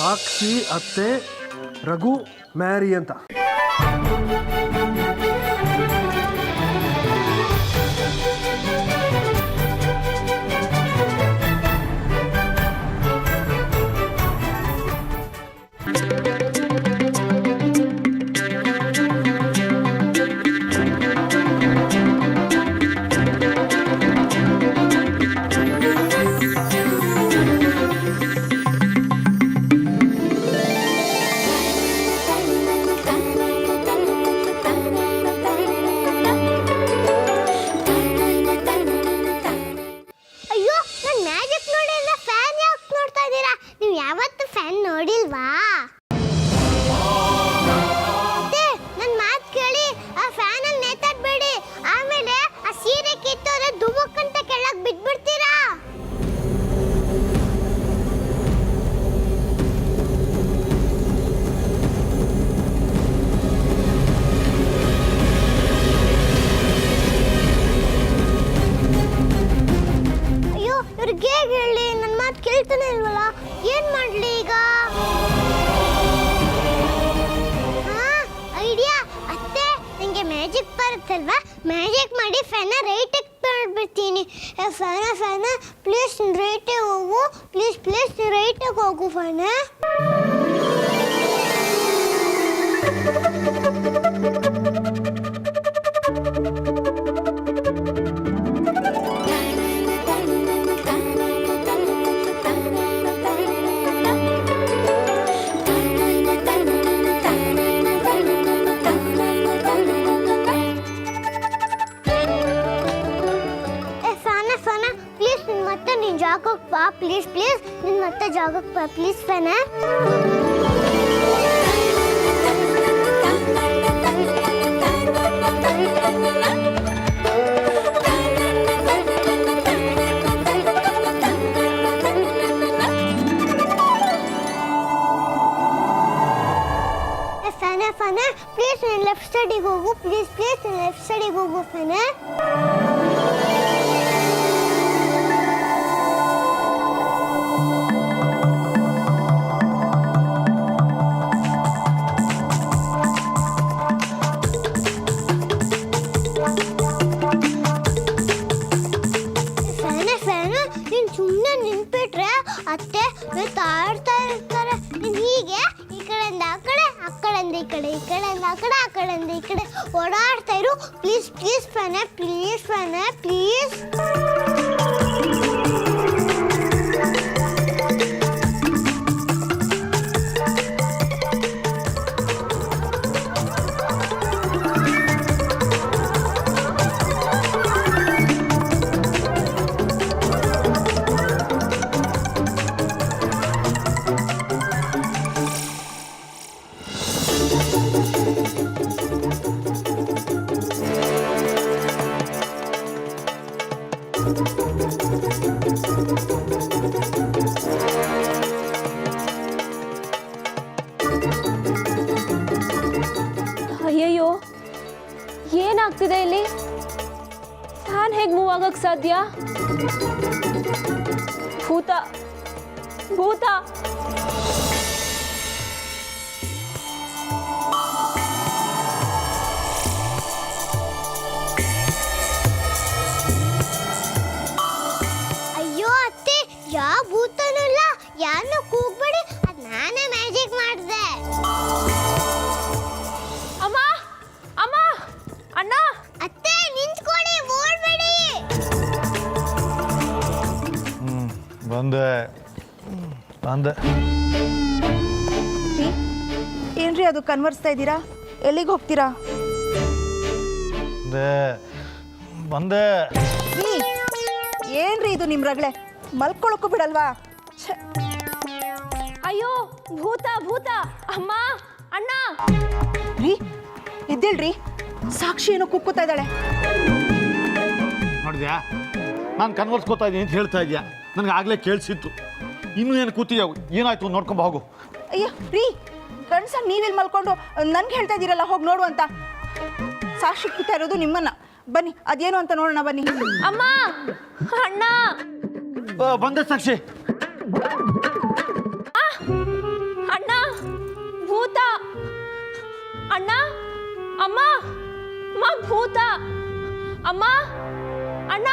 ಸಾಕ್ಷಿ ಅತ್ತೆ ರಘು ಮ್ಯಾರಿ ಅಂತ. ಮ್ಯಾಜಿಕ್ ಮಾಡಿ ಫ್ಯಾನ ರೈಟಿಗೆ ಮಾಡ್ಬಿಡ್ತೀನಿ. ಫ್ಯಾನ ಪ್ಲೀಸ್ ರೈಟಿಗೆ ಹೋಗು, ಪ್ಲೀಸ್ ರೈಟಿಗೆ ಹೋಗು ಫ್ಯಾನ. ಜಾಗಕ್ಕೆ ಬಾ ಪ್ಲೀಸ್ ನಿನ್ನ ಮತ್ತೆ ಜಾಗಕ್ಕೆ ಬಾ ಪ್ಲೀಸ್ ಫ್ಯಾನ. ಫ್ಯಾನ ಪ್ಲೀಸ್ ನೀನು ಲೆಫ್ಟ್ ಸೈಡಿಗೆ ಹೋಗು, ಪ್ಲೀಸ್ ನೀನು ಲೆಫ್ಟ್ ಸೈಡಿಗೆ ಹೋಗು ಫ್ಯಾನ. ಸುಮ್ಮನೆ ನಿಂತ್ಬಿಟ್ರೆ ಅತ್ತೆ ತಾಡ್ತಾ ಇರ್ತಾರೆ. ನೀನು ಹೀಗೆ ಈ ಕಡೆಯಿಂದ ಆ ಕಡೆ, ಆ ಕಡೆಯಿಂದ ಈ ಕಡೆ, ಈ ಕಡೆಯಿಂದ ಆ ಕಡೆ, ಆ ಕಡೆಯಿಂದ ಈ ಕಡೆ ಓಡಾಡ್ತಾ ಇರು. Please fan, please. ಅಯ್ಯಯ್ಯೋ, ಏನಾಗ್ತಿದೆ ಇಲ್ಲಿ? ಫ್ಯಾನ್ ಹೇಗೆ ಮೂವ್ ಆಗಕ್ಕೆ ಸಾಧ್ಯ? ಭೂತ ಅಯ್ಯೋ ಅತ್ತೆ, ಯಾವ ಭೂತನೂ ಇಲ್ಲ, ಯಾರನ್ನೂ ಕೂಗ್ಬೇಡಿ, ಅದು ನಾನೇ ಮ್ಯಾಜಿಕ್ ಮಾಡಿದೆ. ಅಮ್ಮ, ಅಣ್ಣ, ಅತ್ತೆ ನಿಂತ್ಕೊಳ್ಳಿ, ಓಡ್ಬೇಡಿ. ಬಂದೆ. ಏನ್ರಿ ಅದು ಕನ್ವರ್ಸ್ತಾ ಇದ್ದೀರಾ? ಎಲ್ಲಿಗೆ ಹೋಗ್ತೀರಾ? ಬಂದೆ. ಏನ್ರಿ ಇದು ನಿಮ್ಮ ರಗಳೆ? ಮಲ್ಕೊಳಕ್ಕೂ ಬಿಡಲ್ವಾ? ಅಯ್ಯೋ, ಭೂತ ಅಮ್ಮ, ಅಣ್ಣ. ರೀ ಇದ್ದಿಲ್ರಿ, ಸಾಕ್ಷಿ ಏನೋ ಕುಕ್ಕುತ್ತಾ ಇದ್ದಾಳೆ. ನೋಡಿದ್ಯಾ, ನಾನು ಕನ್ವರ್ಸ್ಕೋತಾ ಇದ್ದೀನಿ ಅಂತ ಹೇಳ್ತಾ ಇದೆಯಾ? ನನಗೆ ಆಗಲೇ ಕೇಳಿಸಿತ್ತು. ಇನ್ನೂ ಏನು ಕೂತಿದ್ಯಾ? ಏನಾಯ್ತು ನೋಡ್ಕೊಂಬ ಹೋಗು. ಅಯ್ಯೋ ರೀ, ಗಂಡ್ಸ ನೀವಿಲ್ಲಿ ಮಲ್ಕೊಂಡು ನನ್ಗೆ ಹೇಳ್ತಾ ಇದ್ದೀರಲ್ಲ, ಹೋಗಿ ನೋಡು ಅಂತ. ಸಾಕ್ಷಿ ಕೂತಾ ಇರೋದು ನಿಮ್ಮನ್ನ. ಬನ್ನಿ, ಅದೇನು ಅಂತ ನೋಡೋಣ ಬನ್ನಿ. ಅಮ್ಮ, ಅಣ್ಣ. ಬಂದೆ ಸಾಕ್ಷಿ. ಭೂತ ಅಣ್ಣ ಅಮ್ಮ ಅಮ್ಮ ಭೂತ ಅಮ್ಮ ಅಣ್ಣ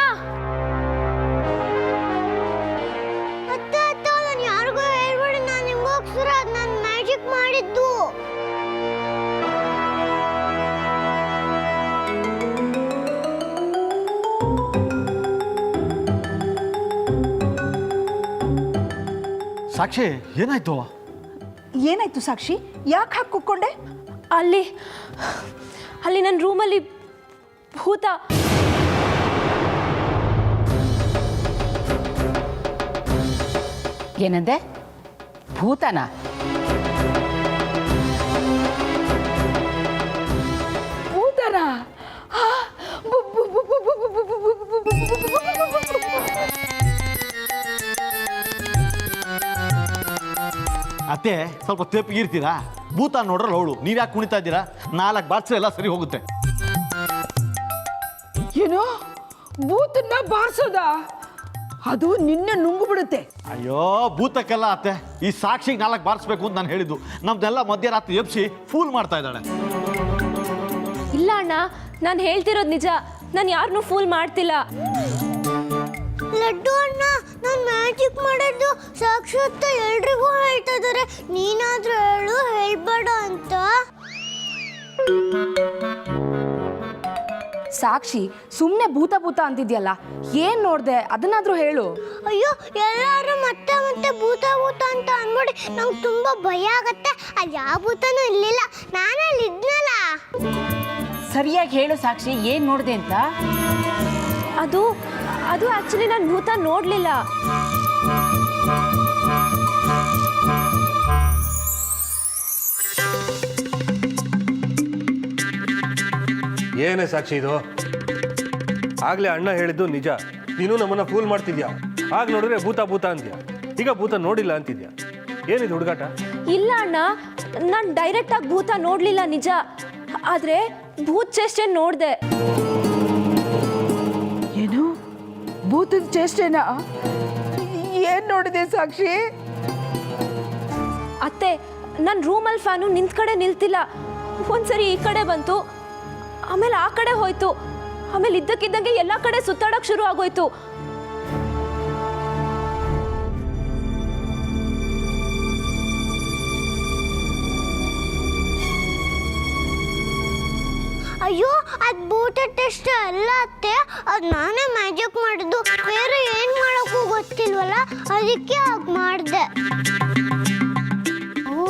ಅತ್ತೆ ಅತ್ತೆ ನಾನು ಯಾರಿಗೂ ಹೇಳ್ಬೇಡಿ, ನಾನು ನಿಮ್ಗೋಸ್ಕರ ನಾನು ಮ್ಯಾಜಿಕ್ ಮಾಡಿದ್ದು. ಸಾಕ್ಷಿ ಏನಾಯ್ತು? ಏನಾಯ್ತು ಸಾಕ್ಷಿ? ಯಾಕೆ ಹಾಕಿ ಕೂತ್ಕೊಂಡೆ? ಅಲ್ಲಿ ನನ್ನ ರೂಮಲ್ಲಿ ಭೂತ. ಏನಂದೆ? ಭೂತನ? ಭೂತನ? ಅತ್ತೆ ಸ್ವಲ್ಪ ತೆಪ್ಪಿಗಿರ್ತೀರಾ? ಭೂತ ನೋಡ್ರಲ್ಲ ಅವಳು, ನೀವ್ ಯಾಕೆ ಕುಣಿತಾ ಇದ್ದೀರಾ? 4 ಬಾರ್ಸ್ರೆ ಎಲ್ಲ ಸರಿ ಹೋಗುತ್ತೆ. ಏನು ಭೂತನ್ನ ಬಾರಿಸೋದ? ಅದು ನಿನ್ನೆ ನುಂಗು ಬಿಡುತ್ತೆ. ಅಯ್ಯೋ ಭೂತಕ್ಕೆಲ್ಲ ಅತ್ತೆ, ಈ ಸಾಕ್ಷಿಗೆ 4 ಬಾರಿಸ್ಬೇಕು ಅಂತ ನಾನು ಹೇಳಿದ್ದು. ನಮ್ದೆಲ್ಲ ಮಧ್ಯರಾತ್ರಿ ಎಬ್ಸಿ ಫೂಲ್ ಮಾಡ್ತಾ ಇದ್ದಾಳೆ. ಇಲ್ಲ ಅಣ್ಣ, ನಾನು ಹೇಳ್ತಿರೋದು ನಿಜ. ನಾನು ಯಾರನ್ನೂ ಫೂಲ್ ಮಾಡ್ತಿಲ್ಲ. ಲಡ್ಡು ಅಣ್ಣ, ನಾನು ಮ್ಯಾಜಿಕ್ ಮಾಡಿದ್ದು ಸಾಕ್ಷಾತ್ ಎಲ್ರಿಗೂ ಹೇಳ್ತಾ ಇದ್ದಾರೆ. ನೀನಾದ್ರೂ ಹೇಳು, ಹೇಳ್ಬೇಡ ಅಂತ. ಸಾಕ್ಷಿ, ಸುಮ್ಮನೆ ಭೂತ ಭೂತ ಅಂತಿದ್ಯಲ್ಲ, ಏನ್ ನೋಡ್ದೆ ಅದನ್ನಾದ್ರೂ ಹೇಳು. ಅಯ್ಯೋ, ಎಲ್ಲರೂ ಮತ್ತೆ ಮತ್ತೆ ಭೂತ ಭೂತ ಅಂತ ಅನ್ಬಿಡಿ, ನಂಗೆ ತುಂಬಾ ಭಯ ಆಗತ್ತೆ. ಅಲ್ಲಿ ಯಾವ ಭೂತನೂ ಇರ್ಲಿಲ್ಲ, ನಾನಲ್ಲಿ ಇದ್ನಲ್ಲ. ಸರಿಯಾಗಿ ಹೇಳು ಸಾಕ್ಷಿ, ಏನ್ ನೋಡ್ದೆ ಅಂತ. ಅದು ಆಕ್ಚುಲಿ ನಾನು ಭೂತ ನೋಡ್ಲಿಲ್ಲ. ಏನೇ ಸಾಕ್ಷಿ ಇದು? ಆಗ್ಲೇ ಅಣ್ಣ ಹೇಳಿದ್ದು ನಿಜ, ನೀನು ನಮ್ಮನ್ನ ಫೂಲ್ ಮಾಡ್ತಿದ್ಯಾ. ಆಗ ನೋಡಿದ್ರೆ ಭೂತ ಭೂತ ಅಂದ್ಯಾ, ಈಗ ಭೂತ ನೋಡಿಲ್ಲ ಅಂತಿದ್ಯಾ. ಏನಿದು ಹುಡುಗಾಟ? ಇಲ್ಲ ಅಣ್ಣ, ನಾನು ಡೈರೆಕ್ಟ್ ಆಗಿ ಭೂತ ನೋಡ್ಲಿಲ್ಲ ನಿಜ. ಆದ್ರೆ ಭೂತ್ ಚೇಷ್ಟೆ ನೋಡ್ದೆ. ಏನು ಭೂತದ ಚೇಷ್ಟೆನಾ? ಏನ್ ನೋಡಿದೆ ಸಾಕ್ಷಿ? ಅತ್ತೆ, ನನ್ನ ರೂಮಲ್ಲಿ ಫ್ಯಾನು ನಿಂತ ಕಡೆ ನಿಲ್ತಿಲ್ಲ. ಒಂದ್ಸರಿ ಈ ಕಡೆ ಬಂತು, ಆಮೇಲೆ ಆ ಕಡೆ ಹೋಯ್ತು, ಆಮೇಲೆ ಇದ್ದಕ್ಕಿದ್ದಂಗೆ ಎಲ್ಲ ಕಡೆ ಸುತ್ತಾಡಕ್ ಶುರು ಆಗೋಯ್ತು. ಅಯ್ಯೋ, ಅದು ಭೂತ ಟೆಸ್ಟ್ ಅಲ್ಲ ಅತ್ತೆ, ಅದು ನಾನೇ ಮ್ಯಾಜಿಕ್ ಮಾಡಿದ್ದು. ಬೇರೆ ಏನು ಮಾಡೋಕ್ಕೂ ಗೊತ್ತಿಲ್ವಲ್ಲ, ಅದಕ್ಕೆ ಹಾಗೆ ಮಾಡಿದೆ. ಓ,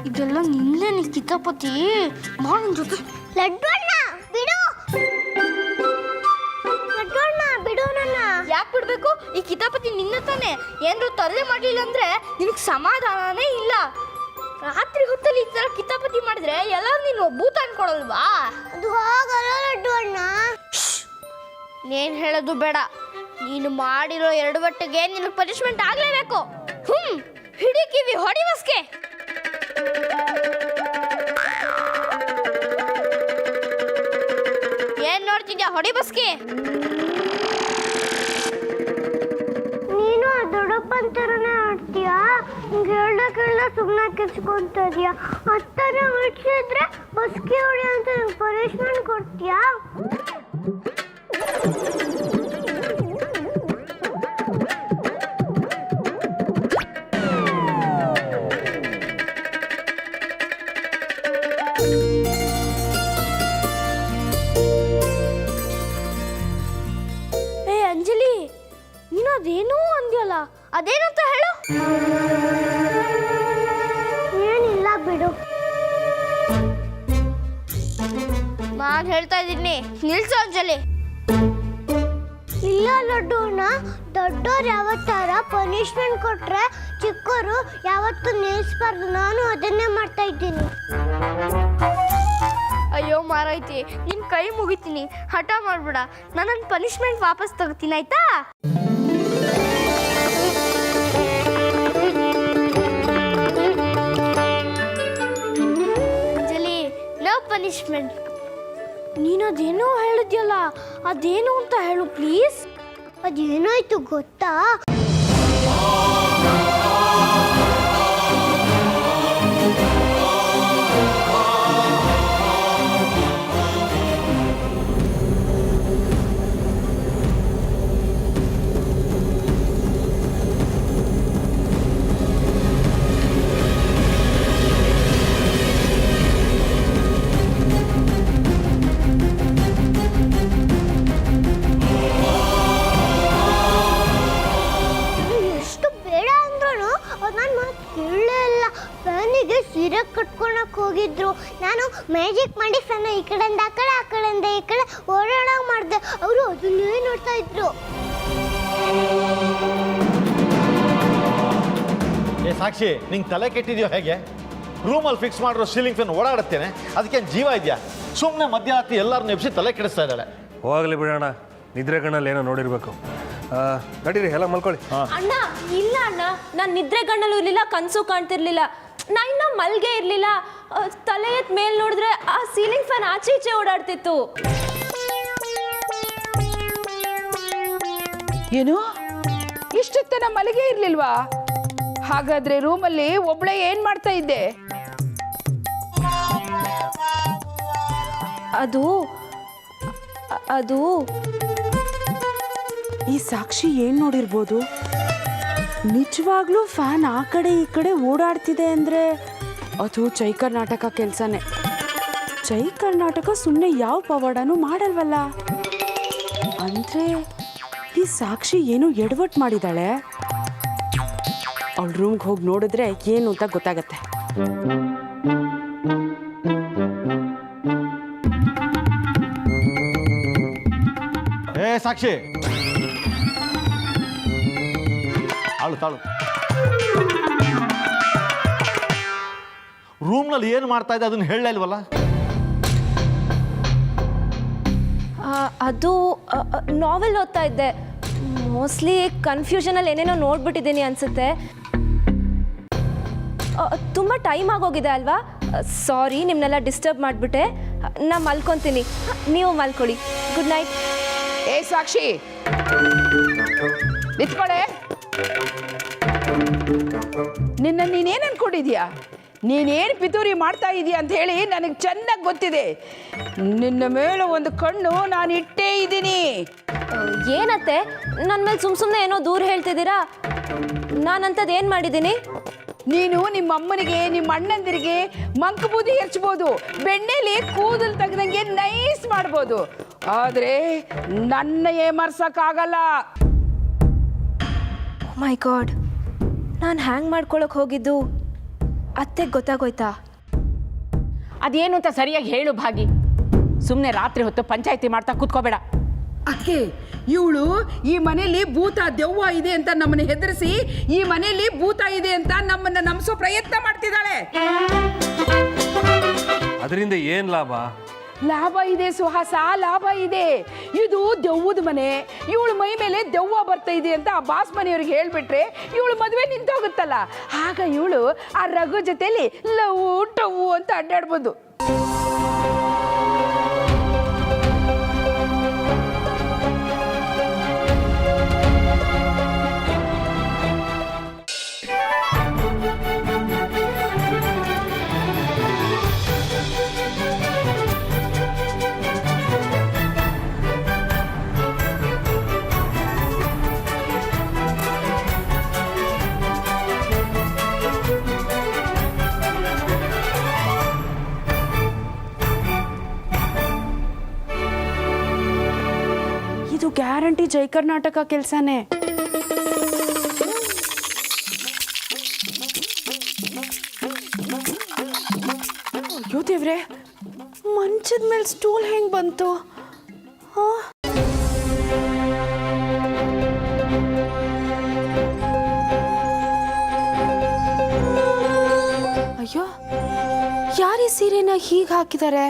ಇದೆಲ್ಲ ನಿಂದೆ ಕಿತಾಪತಿ. ನನ್ನ ಜೊತೆ ಲಡ್ಡು ಅಣ್ಣ ಬಿಡು, ಲಡ್ಡು ಅಣ್ಣ ಬಿಡು ನನ್ನ. ಯಾಕೆ ಬಿಡ್ಬೇಕು? ಈ ಕಿತಾಪತಿ ನಿನ್ನ ತಾನೆ. ಏನಾದ್ರು ತರಲೆ ಮಾಡಲಿಲ್ಲ ಅಂದ್ರೆ ನಿನಗೆ ಸಮಾಧಾನನೇ ಇಲ್ಲ. ರಾತ್ರಿ ಹೊತ್ತಲ್ಲಿ ಈ ಥರ ಕಿತಾಪತಿ ಮಾಡಿದ್ರೆ ಎಲ್ಲರೂ ನೀನು ಭೂತ ಅನ್ಕೊಳಲ್ವಾ? ಅದು ಹಾಗಲ್ಲ ಲಡ್ಡು ಅಣ್ಣ. ನೀನು ಹೇಳೋದು ಬೇಡ. ನೀನು ಮಾಡಿರೋ 2 ಬಟ್ಟೆಗೆ ನಿನಗೆ ಪನಿಷ್ಮೆಂಟ್ ಆಗಲೇಬೇಕು. ಹಿಡಿಕಿವಿ ಹೊಡಿ ಬಸ್ಗೆ. ಏನ್ ನೋಡ್ತಿದ್ಯಾ? ಹೊಡಿ ಬಸ್ಗೆ. ನೀನು ದೊಡ್ಡಪ್ಪನ ಥರನೇ ಆಡ್ತೀಯಾ? ಹಿಂಗೆ ಹೇಳ್ದಕ್ಕೆಲ್ಲ ಸುಮ್ಮನೆ ಕೆಚ್ಕೊಂತ ಇದೀಯಾ. ಹತ್ತನೇ ಮುಚ್ಚಿದ್ರೆ ಬಸ್ಗೆ ಹೊಡಿ ಅಂತ ಪನಿಷ್ಮೆಂಟ್ ಕೊಡ್ತೀಯಾ? ಏ ಅಂಜಲಿ, ನೀನು ಅದೇನೋ ಅಂದ್ಯಲ್ಲ, ಅದೇನಂತ ಹೇಳು. ಏನಿಲ್ಲ ಬಿಡು. ನಾನು ಹೇಳ್ತಾ ಇದ್ದೀನಿ, ನಿಲ್ಸು ಅಂಜಲಿ. ಇಲ್ಲ ಲಡ್ಡುನ, ದೊಡ್ಡೋರು ಯಾವತ್ತಾರ ಪನಿಷ್ಮೆಂಟ್ ಕೊಟ್ರೆ ಚಿಕ್ಕವರು ಯಾವತ್ತೂ ನಿಲ್ಲಿಸ್ಬಾರ್ದು. ನಾನು ಅದನ್ನೇ ಮಾಡ್ತಾ ಇದ್ದೀನಿ. ಅಯ್ಯೋ ಮಾರೈತಿ, ನಿನ್ ಕೈ ಮುಗಿತೀನಿ, ಹಠ ಮಾಡ್ಬೇಡ. ನಾನು ನನ್ನ ಪನಿಷ್ಮೆಂಟ್ ವಾಪಸ್ ತಗೋತೀನಿ, ಆಯ್ತಾ? Anjali, no punishment. ನೀನು ಅದೇನೋ ಹೇಳಿದ್ಯಲ್ಲ, ಅದೇನು ಅಂತ ಹೇಳು ಪ್ಲೀಸ್. ಅದೇನಾಯ್ತು ಗೊತ್ತಾ? ತಗೊಳಕ್ ಹೋಗಿದ್ರು. ನಾನು ಮ್ಯಾಜಿಕ್ ಮಾಡಿ ಫ್ಯಾನ್ ಈ ಕಡೆಯಿಂದ ಆ ಕಡೆ, ಆ ಕಡೆಯಿಂದ ಈ ಕಡೆ ಓಡಾಡೋಂಗ್ ಮಾಡಿದೆ. ಅವರು ಅದನ್ನೇ ನೋಡ್ತಾ ಇದ್ರು. ಏ ಸಾಕ್ಷಿ, ನಿಂಗೆ ತಲೆ ಕೆಟ್ಟಿದ್ಯೋ ಹೇಗೆ? ರೂಮಲ್ಲಿ ಫಿಕ್ಸ್ ಮಾಡಿರೋ ಸೀಲಿಂಗ್ ಫ್ಯಾನ್ ಓಡಾಡುತ್ತೇನೆ, ಅದಕ್ಕೆ ಜೀವ ಇದೆಯಾ? ಸುಮ್ಮನೆ ಮಧ್ಯರಾತ್ರಿ ಎಲ್ಲರನ್ನ ಎಬ್ಸಿ ತಲೆ ಕೆಡಿಸ್ತಾ ಇದ್ದಾಳೆ. ಹೋಗ್ಲಿ ಬಿಡೋಣ, ನಿದ್ರೆ ಕಣ್ಣಲ್ಲಿ ಏನೋ ನೋಡಿರ್ಬೇಕು. ನಡೀರಿ ಎಲ್ಲ ಮಲ್ಕೊಳ್ಳಿ. ಅಣ್ಣ ಇಲ್ಲ ಅಣ್ಣ, ನಾನು ನಿದ್ರೆ ಗಣ್ಣಲ್ಲೂ ಇರಲಿಲ್ಲ, ಕನಸು ಕಾಣ್ತಿರ್ಲಿಲ್ಲ. ನಾ ಇನ್ನ ಮಲ್ಗೆ ಇರಲಿಲ್ಲ. ತಲೆ ಎತ್ ಮೇಲ್ ನೋಡಿದ್ರೆ ಆ ಸೀಲಿಂಗ್ ಫ್ಯಾನ್ ಆಚೆ ಈಚೆ ಓಡಾಡ್ತಿತ್ತು. ಏನು ಇಷ್ಟೊತ್ತನ ಮಲಗೆ ಇರ್ಲಿಲ್ವಾ? ಹಾಗಾದ್ರೆ ರೂಮಲ್ಲಿ ಒಬ್ಳೆ ಏನ್ ಮಾಡ್ತಾ ಇದ್ದೆ? ಅದು ಅದು ಈ ಸಾಕ್ಷಿ ಏನ್ ನೋಡಿರ್ಬೋದು? ನಿಜವಾಗ್ಲೂ ಫ್ಯಾನ್ ಆ ಕಡೆ ಈ ಕಡೆ ಓಡಾಡ್ತಿದೆ ಅಂದ್ರೆ ಅದು ಜೈ ಕರ್ನಾಟಕ ಕೆಲಸನೇ. ಜೈ ಕರ್ನಾಟಕ ಸುಮ್ಮನೆ ಯಾವ ಪವಾಡನೂ ಮಾಡಲ್ವಲ್ಲ. ಅಂದ್ರೆ ಈ ಸಾಕ್ಷಿ ಏನೋ ಎಡವಟ್ ಮಾಡಿದಾಳೆ. ಅವಳ ರೂಮ್ಗೆ ಹೋಗಿ ನೋಡಿದ್ರೆ ಏನು ಅಂತ ಗೊತ್ತಾಗತ್ತೆ. ಏ ಸಾಕ್ಷಿ, ತಾಳು ರೂಮ್ನಲ್ಲಿ ಏನು ಮಾಡ್ತಾ ಇದ್ದೆ ಅದನ್ನ ಹೇಳಲೇ ಇಲ್ವಲ್ಲ? ಅದು ನಾವೆಲ್ ಓದ್ತಾ ಇದ್ದೆ. ಮೋಸ್ಟ್ಲಿ ಕನ್ಫ್ಯೂಷನಲ್ಲಿ ಏನೇನೋ ನೋಡ್ಬಿಟ್ಟಿದ್ದೀನಿ ಅನ್ಸುತ್ತೆ. ತುಂಬ ಟೈಮ್ ಆಗೋಗಿದೆ ಅಲ್ವಾ? ಸಾರಿ, ನಿಮ್ಮನ್ನೆಲ್ಲ ಡಿಸ್ಟರ್ಬ್ ಮಾಡಿಬಿಟ್ಟೆ. ನಾ ಮಲ್ಕೊತೀನಿ, ನೀವು ಮಲ್ಕೊಳ್ಳಿ. Good night. ಏ ಸಾಕ್ಷಿ, ನಿಂತ್ಕೊಳೆ. ನೀನೇನು ಅನ್ಕೊಂಡಿದ್ಯಾ? ನೀನೇನು ಪಿತೂರಿ ಮಾಡ್ತಾ ಇದೀಯ ಅಂತ ಹೇಳಿ ನನಗೆ ಚೆನ್ನಾಗಿ ಗೊತ್ತಿದೆ. ನಿನ್ನ ಮೇಲೆ ಒಂದು ಕಣ್ಣು ನಾನು ಇಟ್ಟೇ ಇದ್ದೀನಿ. ಏನತ್ತೆ ನನ್ನ ಮೇಲೆ ಸುಮ್ಮನೆ ಏನೋ ದೂರ ಹೇಳ್ತಿದ್ದೀರಾ? ನಾನಂಥದ್ದು ಏನು ಮಾಡಿದ್ದೀನಿ? ನೀನು ನಿಮ್ಮ ಅಮ್ಮನಿಗೆ, ನಿಮ್ಮ ಅಣ್ಣಂದಿರಿಗೆ ಮಂಕ ಬೂದಿ ಎರಚ್ಬೋದು, ಬೆಣ್ಣೆಲಿ ಕೂದಲು ತೆಗೆದಂಗೆ ನೈಸ್ ಮಾಡ್ಬೋದು, ಆದರೆ ನನ್ನ ಏಮರ್ಸಕ್ಕಾಗಲ್ಲ. ಮೈ ಗಾಡ್, ನಾನು ಹ್ಯಾಂಗ್ ಮಾಡ್ಕೊಳಕ್ಕೆ ಹೋಗಿದ್ದು ಅತ್ತೆಗೆ ಗೊತ್ತಾಗೋಯ್ತಾ? ಅದೇನು ಅಂತ ಸರಿಯಾಗಿ ಹೇಳು ಭಾಗಿ. ಸುಮ್ಮನೆ ರಾತ್ರಿ ಹೊತ್ತು ಪಂಚಾಯಿತಿ ಮಾಡ್ತಾ ಕೂತ್ಕೋಬೇಡ. ಅಕ್ಕೆ, ಇವಳು ಈ ಮನೆಯಲ್ಲಿ ಭೂತ ದೆವ್ವ ಇದೆ ಅಂತ ನಮ್ಮನ್ನ ಹೆದರಿಸಿ ಈ ಮನೆಯಲ್ಲಿ ಭೂತ ಇದೆ ಅಂತ ನಮ್ಮನ್ನ ನಂಬಿಸೋ ಪ್ರಯತ್ನ ಮಾಡ್ತಿದ್ದಾಳೆ. ಅದರಿಂದ ಏನು ಲಾಭ? ಲಾಭ ಇದೆ ಸುಹಾಸ, ಲಾಭ ಇದೆ. ಇದು ದೆವ್ವದ ಮನೆ, ಇವಳು ಮೈ ಮೇಲೆ ದೆವ್ವ ಬರ್ತಾ ಇದೆ ಅಂತ ಆ ಬಾಸ್ ಮನೆಯವ್ರಿಗೆ ಹೇಳ್ಬಿಟ್ರೆ ಇವಳು ಮದುವೆ ನಿಂತೋಗುತ್ತಲ್ಲ. ಆಗ ಇವಳು ಆ ರಘು ಜೊತೆಲಿ ಲವ್ ಟವ್ ಅಂತ ಅಡ್ಡಾಡ್ಬೋದು. ಇದು ಗ್ಯಾರಂಟಿ ಜೈ ಕರ್ನಾಟಕ ಕೆಲಸನೇ. ಅಯ್ಯೋ ದೇವ್ರೆ, ಮಂಚದ ಮೇಲೆ ಸ್ಟೂಲ್ ಹೆಂಗ್ ಬಂತು? ಅಯ್ಯೋ, ಯಾರೀ ಸೀರೆನ ಹೀಗೆ ಹಾಕಿದ್ದಾರೆ?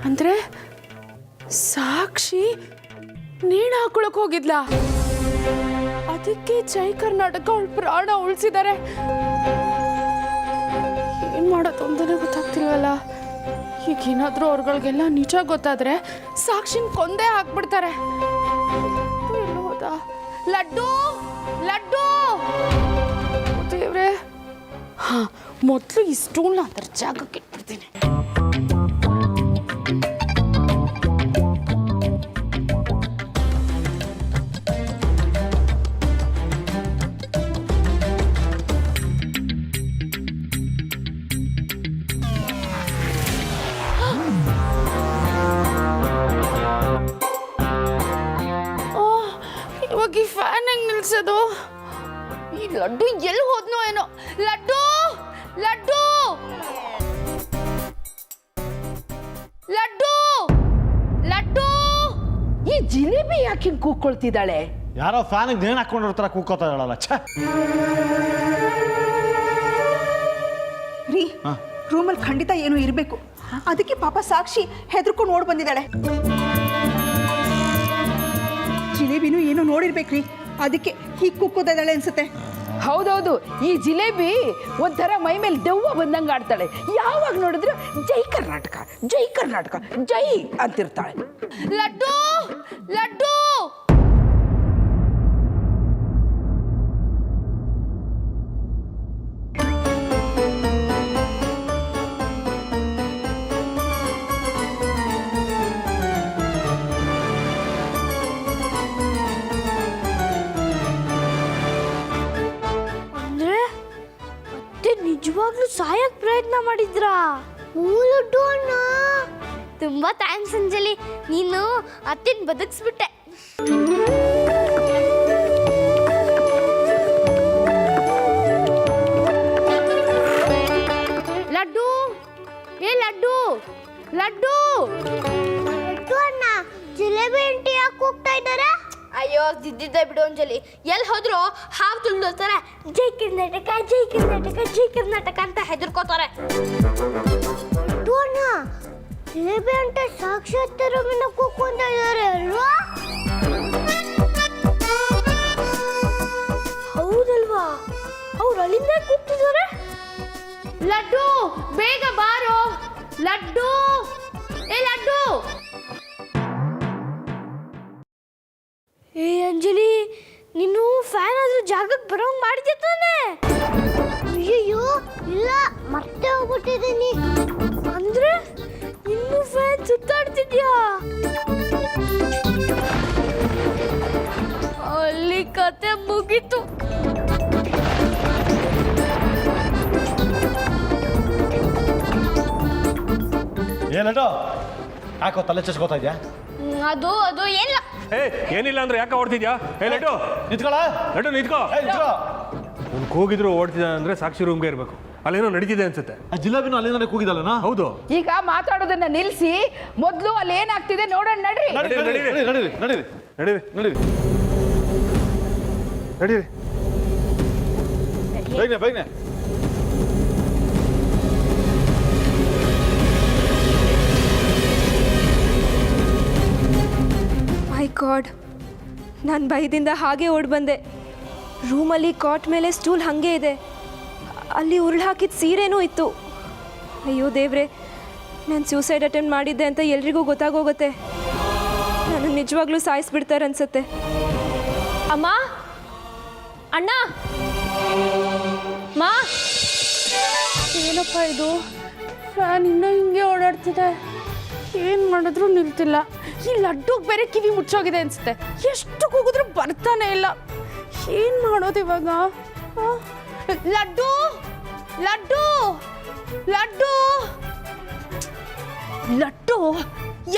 ಅಂದ್ರೆ ಸಾಕ್ಷಿ ನೇಣು ಹಾಕೊಳಕ್ ಹೋಗಿದ್ಲ, ಅದಕ್ಕೆ ಜೈ ಕರ್ನಾಟಕ ಅವಳ ಪ್ರಾಣ ಉಳಿಸಿದ್ದಾರೆ. ಏನ್ ಮಾಡೋದು ಅಂತಾನೆ ಗೊತ್ತಾಗ್ತಿಲ್ವಲ್ಲ. ಈಗೇನಾದ್ರೂ ಅವ್ರಗಳಿಗೆಲ್ಲ ನಿಜ ಗೊತ್ತಾದ್ರೆ ಸಾಕ್ಷಿನ ಕೊಂದೇ ಹಾಕ್ಬಿಡ್ತಾರೆ. ಎಲ್ಲೋ ಹೋದ? ಲಡ್ಡು, ಲಡ್ಡು, ದೇವ್ರೆ. ಹಾ, ಮೊದಲು ಈ ಸ್ಟೂಲ್ನ ಅದರ ಜಾಗಕ್ಕೆ ಇಟ್ಬಿಡ್ತೀನಿ. ಈ ಫ್ಯಾನ್ ಹೆಂಗ್ ನಿಲ್ಸೋದು? ಈ ಲಡ್ಡು ಎಲ್ಲಿ ಹೋದ್ನೋ ಏನೋ. ಲಡ್ಡು ಲಡ್ಡು ಲಡ್ಡು ಲಡ್ಡು. ಈ ಜಿಲೇಬಿ ಯಾಕೆ ಹಿಂಗ್ ಕೂಗ್ಕೊಳ್ತಿದ್ದಾಳೆ? ಯಾರೋ ಫ್ಯಾನಿಗೆ ನೇಣು ಹಾಕೊಂಡಿರ್ತಾರ ಕೂಕೋತಾ ಇರಲ್ಲ. ಛೇ, ರೀ ರೂಮಲ್ಲಿ ಖಂಡಿತ ಏನೋ ಇರಬೇಕು. ಅದಕ್ಕೆ ಪಾಪ ಸಾಕ್ಷಿ ಹೆದರ್ಕೊಂಡು ಓಡ್ ಬಂದಿದ್ದಾಳೆ. ಜಿಲೇಬಿನೂ ಏನೋ ನೋಡಿರ್ಬೇಕ್ರಿ, ಅದಕ್ಕೆ ಹೀಗೆ ಕುಕ್ಕೋದಿದ್ದಾಳೆ ಅನ್ಸುತ್ತೆ. ಹೌದೌದು, ಈ ಜಿಲೇಬಿ ಒಂಥರ ಮೈ ಮೇಲೆ ದೆವ್ವ ಬಂದಂಗೆ ಆಡ್ತಾಳೆ. ಯಾವಾಗ ನೋಡಿದ್ರು ಜೈ ಕರ್ನಾಟಕ ಜೈ ಕರ್ನಾಟಕ ಜೈ ಅಂತಿರ್ತಾಳೆ. ಲಡ್ಡು ಲಡ್ಡು. ಅಂದ್ರೆ ಅತ್ತೆ ನಿಜವಾಗ್ಲೂ ಸಾಯಕ್ ಪ್ರಯತ್ನ ಮಾಡಿದ್ರಾ? ಲಡ್ಡು ಅಣ್ಣ. ತುಂಬಾ ಥ್ಯಾಂಕ್ಸ್ ಅಂಜಲಿ, ನೀನು ಅತ್ತೆನ್ ಬದುಕಿಸ್ಬಿಟ್ಟೆ. ಲಡ್ಡು, ಏ ಲಡ್ಡು ಲಡ್ಡು. ಲಡ್ಡು ಅಣ್ಣ, ಜಿಲೇಬಿ ಆಂಟಿ ಯಾಕೆ ಹೋಗ್ತಾ ಇದ್ದಾರೆ? ಅಯ್ಯೋ ದಿದ್ದಿದ್ದೆ ಬಿಡು ಅಂಜಲಿ, ಎಲ್ಲಿ ಹೋದ್ರು ಹಾವು ತುಳಿದೋರ್ತಾರೆ. ಜೈ ಕರ್ನಾಟಕ ಜೈ ಕರ್ನಾಟಕ ಜೈ ಕರ್ನಾಟಕ ಅಂತ ಹೆದರ್ಕೋತಾರೆ. ಲಡ್ಡು ಅಣ್ಣ, ಜಿಲೇಬಿ ಆಂಟಿ ಸಾಕ್ಷಾತ್ ರೂಮಿನ ಕೂತ್ಕೊಂತ ಇದ್ದಾರೆ ಅಲ್ವಾ? ಹೌದಲ್ವಾ, ಅವ್ರು ಅಲ್ಲಿಂದ ಕೂಗ್ತಿದ್ದಾರೆ. ಲಡ್ಡು ಬೇಗ ಬಾರೋ. ಲಡ್ಡು, ಏ ಲಡ್ಡು. ಏ ಅಂಜಲಿ, ನೀನು ಫ್ಯಾನ್ ಆದ್ರೂ ಜಾಗಕ್ಕೆ ಬರೋಂಗ್ ಮಾಡಿದ್ಯ ತಾನೆ? ಅಯ್ಯಯ್ಯೋ ಇಲ್ಲ, ಮತ್ತೆ ಹೋಗ್ಬಿಟ್ಟಿದ್ದೀನಿ. ಅಂದ್ರೆ ಇನ್ನು ಫ್ಯಾನ್ ಸುತ್ತಾಡ್ತಿದ್ಯಾ? ಅಲ್ಲಿ ಕತೆ ಮುಗೀತು. ಏನೋ ಯಾಕೋ ತಲೆ ಚಚ್ಕೋತಾ ಇದ್ಯಾ? ಅದು ಅದು ಏನಿಲ್ಲ. ಏ ಏನಿಲ್ಲ ಅಂದ್ರೆ ಯಾಕೆ ಓಡ್ತಿದ್ಯಾ? ಏ ಲಡ್ಡು ನಿಂತ್ಕೊಳ. ಲಡ್ಡು ನಿಂತ್ಕೋ. ನಿಂತ್ಕೋ. ಅವ್ನು ಕೂಗಿದ್ರು ಓಡ್ತಿದ್ದ ಅಂದ್ರೆ ಸಾಕ್ಷಿ ರೂಮ್ಗೆ ಇರಬೇಕು. ಅಲ್ಲೇನೋ ನಡೀತಿದೆ ಅನ್ಸುತ್ತೆ. ಆ ಜಿಲೇಬಿನೂ ಅಲ್ಲಿಂದಾನೆ ಕೂಗಿದಲ್ಲನಾ? ಹೌದು. ಈಗ ಮಾತಾಡೋದನ್ನ ನಿಲ್ಸಿ ಮೊದಲು ಅಲ್ಲಿ ಏನಾಗ್ತಿದೆ ನೋಡೋಣ. ನಡ್ರಿ ನಡೀರಿ ನಡೀರಿ ನಡೀರಿ ನಡೀರಿ ನಡೀರಿ ನಡೀರಿ ನಡೀರಿ. ಬೇಗನೆ ಬೇಗನೆ. ಮೈ ಗಾಡ್, ನಾನು ಭಯದಿಂದ ಹಾಗೆ ಓಡ್ ಬಂದೆ. ರೂಮಲ್ಲಿ ಕಾಟ್ ಮೇಲೆ ಸ್ಟೂಲ್ ಹಾಗೆ ಇದೆ, ಅಲ್ಲಿ ಉರುಳು ಹಾಕಿದ ಸೀರೆನೂ ಇತ್ತು. ಅಯ್ಯೋ ದೇವ್ರೆ, ನಾನು ಸೂಸೈಡ್ ಅಟೆಂಪ್ಟ್ ಮಾಡಿದ್ದೆ ಅಂತ ಎಲ್ರಿಗೂ ಗೊತ್ತಾಗೋಗುತ್ತೆ. ನಾನು ನಿಜವಾಗ್ಲೂ ಸಾಯಿಸ್ಬಿಡ್ತಾರೆ ಅನ್ಸುತ್ತೆ. ಅಮ್ಮ, ಅಣ್ಣ, ಮಾ. ಏನಪ್ಪ ಇದು? ಫ್ಯಾನ್ ಇನ್ನೂ ಹಿಂಗೆ ಓಡಾಡ್ತಿದೆ, ಏನು ಮಾಡಿದ್ರು ನಿಲ್ತಿಲ್ಲ. ಈ ಲಡ್ಡುಗೆ ಬೇರೆ ಕಿವಿ ಮುಚ್ಚೋಗಿದೆ ಅನ್ಸುತ್ತೆ. ಎಷ್ಟು ಕೂಗಿದ್ರು ಬರ್ತಾನೆ ಇಲ್ಲ. ಏನು ಮಾಡೋದು ಇವಾಗ? ಲಡ್ಡು ಲಡ್ಡು ಲಡ್ಡು ಲಡ್ಡು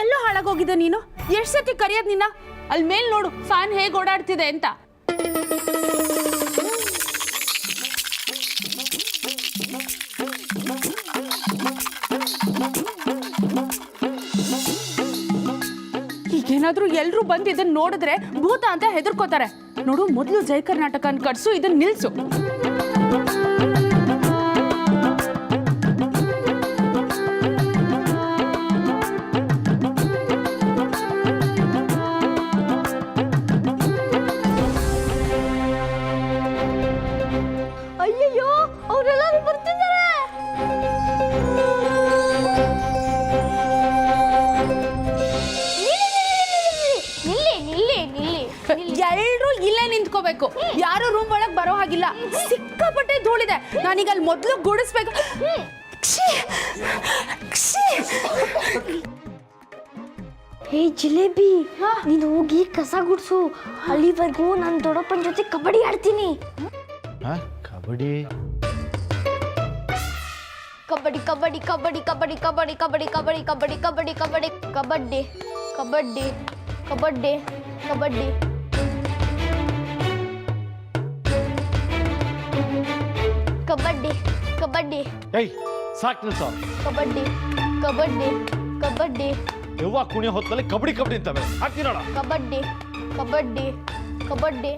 ಎಲ್ಲೋ ಹಾಳಾಗೋಗಿದೆ ನೀನು. ಎಷ್ಟು ಸತಿ ಕರೆಯೋದು ನಿನ್ನ? ಅಲ್ಲಿ ಮೇಲೆ ನೋಡು ಫ್ಯಾನ್ ಹೇಗೆ ಓಡಾಡ್ತಿದೆ ಅಂತ. ಈಗೇನಾದ್ರೂ ಎಲ್ಲರೂ ಬಂದು ಇದನ್ನ ನೋಡಿದ್ರೆ ಭೂತ ಅಂತ ಹೆದರ್ಕೋತಾರೆ. ನೋಡು, ಮೊದಲು ಜೈ ಕರ್ನಾಟಕ ಅಂತ ಕಟ್ಸು, ಇದನ್ನ ನಿಲ್ಸು. ಅಯ್ಯಯ್ಯೋ, ಅವರೆಲ್ಲರೂ ಬರ್ತಿದ್ದಾರೆ. ಎಲ್ರೂ ಇಲ್ಲೇ ನಿಂತ್ಕೋಬೇಕು, ಯಾರು ರೂಮ್ ಒಳಗೆ ಬರೋ ಹಾಗಿಲ್ಲ. ಸಿಕ್ಕಾಪಟ್ಟೆ ಧೂಳಿದೆ, ನಾನೀಗ ಅಲ್ಲಿ ಮೊದಲು ಗುಡಿಸ್ಬೇಕು. ಹೇ ಜಿಲೇಬಿ, ನೀನು ಹೋಗಿ ಕಸ ಗುಡ್ಸು. ಅಲ್ಲಿವರೆಗೂ ನಾನು ದೊಡ್ಡಪ್ಪನ ಜೊತೆ ಕಬಡ್ಡಿ ಆಡ್ತೀನಿ. ಕಬಡ್ಡಿ ಕಬಡ್ಡಿ ಕಬಡ್ಡಿ ಕಬಡ್ಡಿ ಕಬಡ್ಡಿ ಕಬಡ್ಡಿ ಕಬಡ್ಡಿ ಕಬಡ್ಡಿ ಕಬಡ್ಡಿ ಕಬಡ್ಡಿ ಕಬಡ್ಡಿ ಕಬಡ್ಡಿ ಕಬಡ್ಡಿ ಕಬಡ್ಡಿ ಕಬಡ್ಡಿ ಕಬಡ್ಡಿ ಏಯ್ ಸಾಕು ನಿಲ್ಸ. ಕಬಡ್ಡಿ ಕಬಡ್ಡಿ ಕಬಡ್ಡಿ ದೆವ್ವ ಕುಣಿಯೋ ಹೊತ್ತಲ್ಲಿ ಕಬಡ್ಡಿ ಕಬಡ್ಡಿ ಅಂತವೆ ಹಾಕ್ತೀನಿ ನೋಡ. ಕಬಡ್ಡಿ ಕಬಡ್ಡಿ ಕಬಡ್ಡಿ